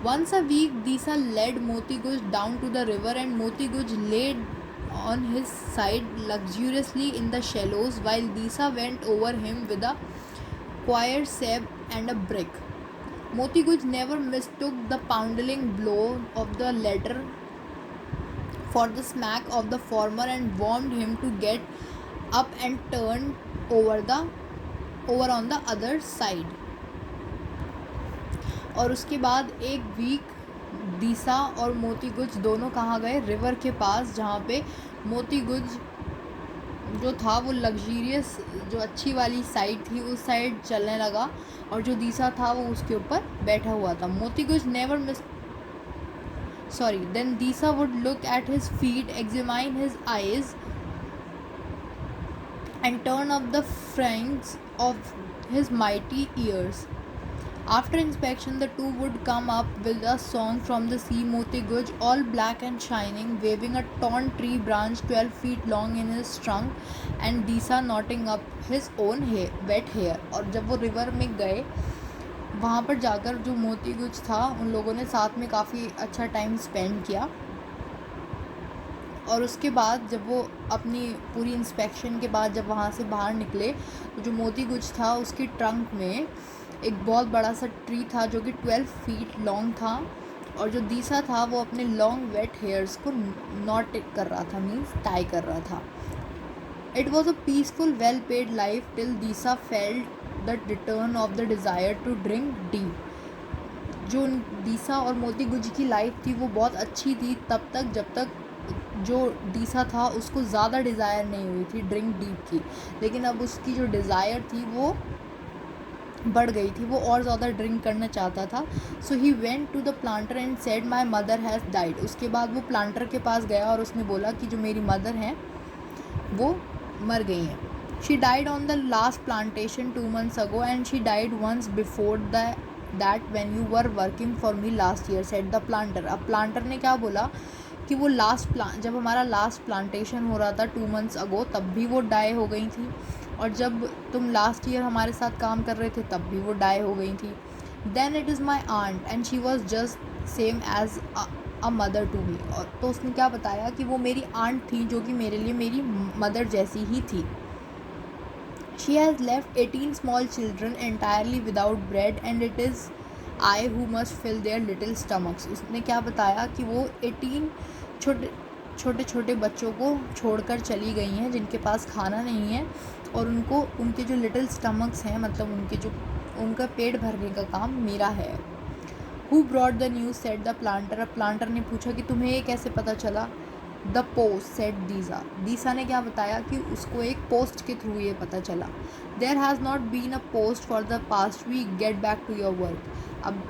Once a week, Disa led Moti Guj down to the river, and Moti Guj lay on his side luxuriously in the shallows, while Disa went over him with a quire seb and a brick. Moti Guj never mistook the pounding blow of the latter for the smack of the former, and warned him to get up and turn over on the other side. और उसके बाद एक week दीसा और मोती गुज दोनों कहाँ गए? रिवर के पास, जहाँ पे मोती गुज जो था वो लग्जरियस, जो अच्छी वाली साइड थी, उस साइड चलने लगा, और जो दीसा था वो उसके ऊपर बैठा हुआ था. मोती गुज never miss then Disa would look at his feet, examine his eyes, and turn up the fringes of his mighty ears. After inspection, the two would come up with a song from the sea. Moti Guj, all black and shining, waving a torn tree branch 12 feet long in his trunk, and Disa knotting up his own wet hair. और जब वो river में गए, वहाँ पर जाकर जो मोती गुज था, उन लोगों ने साथ में काफ़ी अच्छा टाइम स्पेंड किया. और उसके बाद जब वो अपनी पूरी इंस्पेक्शन के बाद जब वहाँ से बाहर निकले, तो जो मोती गुज था उसकी ट्रंक में एक बहुत बड़ा सा ट्री था जो कि 12 फीट लॉन्ग था, और जो दीसा था वो अपने लॉन्ग वेट हेयर्स को नॉट कर रहा था, मीन्स टाई कर रहा था. It was a peaceful well paid life till Disa felt the return of the desire to drink deep. जो दीसा और मोती गुज की लाइफ थी वो बहुत अच्छी थी तब तक जब तक जो दीसा था उसको ज़्यादा डिज़ायर नहीं हुई थी ड्रिंक डीप की. लेकिन अब उसकी जो डिज़ायर थी वो बढ़ गई थी, वो और ज़्यादा ड्रिंक करना चाहता था. So he went to the planter and said my mother has died. उसके बाद वो प्लांटर के पास गया और उसने बोला कि जो मेरी मदर हैं वो मर गई हैं. She died on the last plantation 2 months ago, and she died once before that when you were working for me last year, said the planter. अब प्लांटर ने क्या बोला कि वो जब हमारा लास्ट प्लांटेशन हो रहा था 2 months ago, तब भी वो डाई हो गई थी, और जब तुम लास्ट ईयर हमारे साथ काम कर रहे थे तब भी वो डाई हो गई थी. Then it is my aunt and she was just same as a mother to me. और तो उसने क्या बताया कि वो मेरी आंट थी जो कि मेरे लिए मेरी मदर जैसी ही थी. She has left 18 small children entirely without bread, and it is I who must fill their little stomachs. उसने क्या बताया कि वो 18 छोटे छोटे बच्चों को छोड़कर चली गई हैं जिनके पास खाना नहीं है, और उनके जो लिटिल स्टमक्स हैं, मतलब उनका पेट भरने का काम मेरा है. Who brought the news, said the planter. अब प्लांटर ने पूछा कि तुम्हें ये कैसे पता चला? The post, said Disa. Disa ने क्या बताया कि उसको एक पोस्ट के थ्रू ये पता चला. There has not been a post for the past week, get back to your work. अब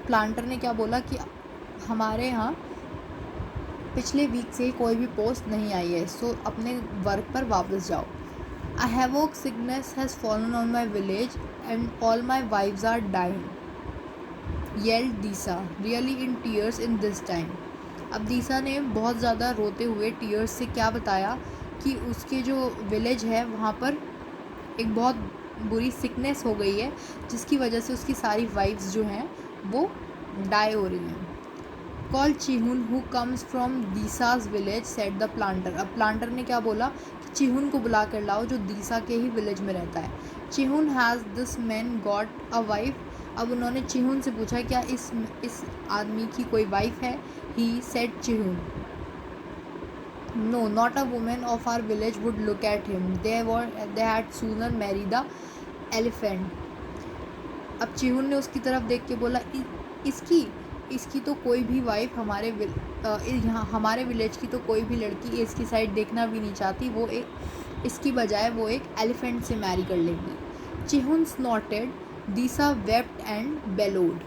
प्लांटर ने क्या बोला कि हमारे यहाँ पिछले वीक से कोई भी पोस्ट नहीं आई है, सो अपने वर्क पर वापस जाओ. A havoc sickness has fallen on my village and all my wives are dying, yelled Disa, really in tears in this time. अब दीसा ने बहुत ज़्यादा रोते हुए टीयर्स से क्या बताया कि उसके जो विलेज है वहाँ पर एक बहुत बुरी सिकनेस हो गई है जिसकी वजह से उसकी सारी वाइफ्स जो हैं वो डाई हो रही हैं. Call Chihun who comes from Disa's village, said the planter. अब प्लांटर ने क्या बोला कि चिहुन को बुला कर लाओ जो दीसा के ही विलेज में रहता है. Chihun has this man got a wife. अब उन्होंने चिहुन से पूछा क्या इस आदमी की कोई वाइफ है? He said Chihun, no not a women of our village would look at him, they had sooner marry the elephant. अब चिहुन ने उसकी तरफ देख के बोला इसकी तो कोई भी वाइफ यहाँ हमारे विलेज की तो कोई भी लड़की इसकी साइड देखना भी नहीं चाहती, वो इसकी बजाय वो एक एलिफेंट से मैरी कर लेगी. चिहुन स्नॉटेड, दीसा वेप्ट एंड बेलोड.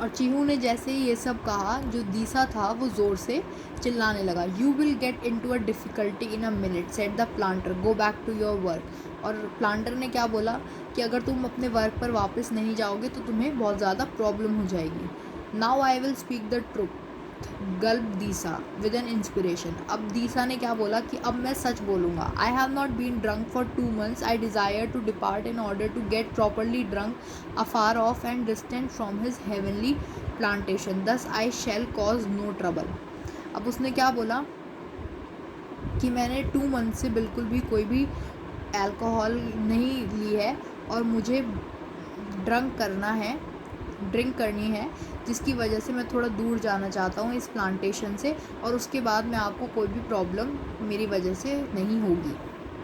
और चिहू ने जैसे ही ये सब कहा, जो दीसा था वो ज़ोर से चिल्लाने लगा. You will get in to a difficulty in a minute, said the planter, go back to your work. और प्लांटर ने क्या बोला कि अगर तुम अपने वर्क पर वापस नहीं जाओगे तो तुम्हें बहुत ज़्यादा प्रॉब्लम हो जाएगी. Now I will speak the truth, truth gulp Disa with an inspiration. अब दीसा ने क्या बोला कि अब मैं सच बोलूँगा। I have not been drunk for 2 months। I desire to depart in order to get properly drunk afar off and distant from his heavenly plantation, thus I shall cause no trouble. अब उसने क्या बोला कि मैंने 2 month से बिल्कुल भी कोई भी अल्कोहल नहीं ली है और मुझे ड्रिंक करनी है, जिसकी वजह से मैं थोड़ा दूर जाना चाहता हूँ इस प्लांटेशन से, और उसके बाद मैं आपको कोई भी प्रॉब्लम मेरी वजह से नहीं होगी।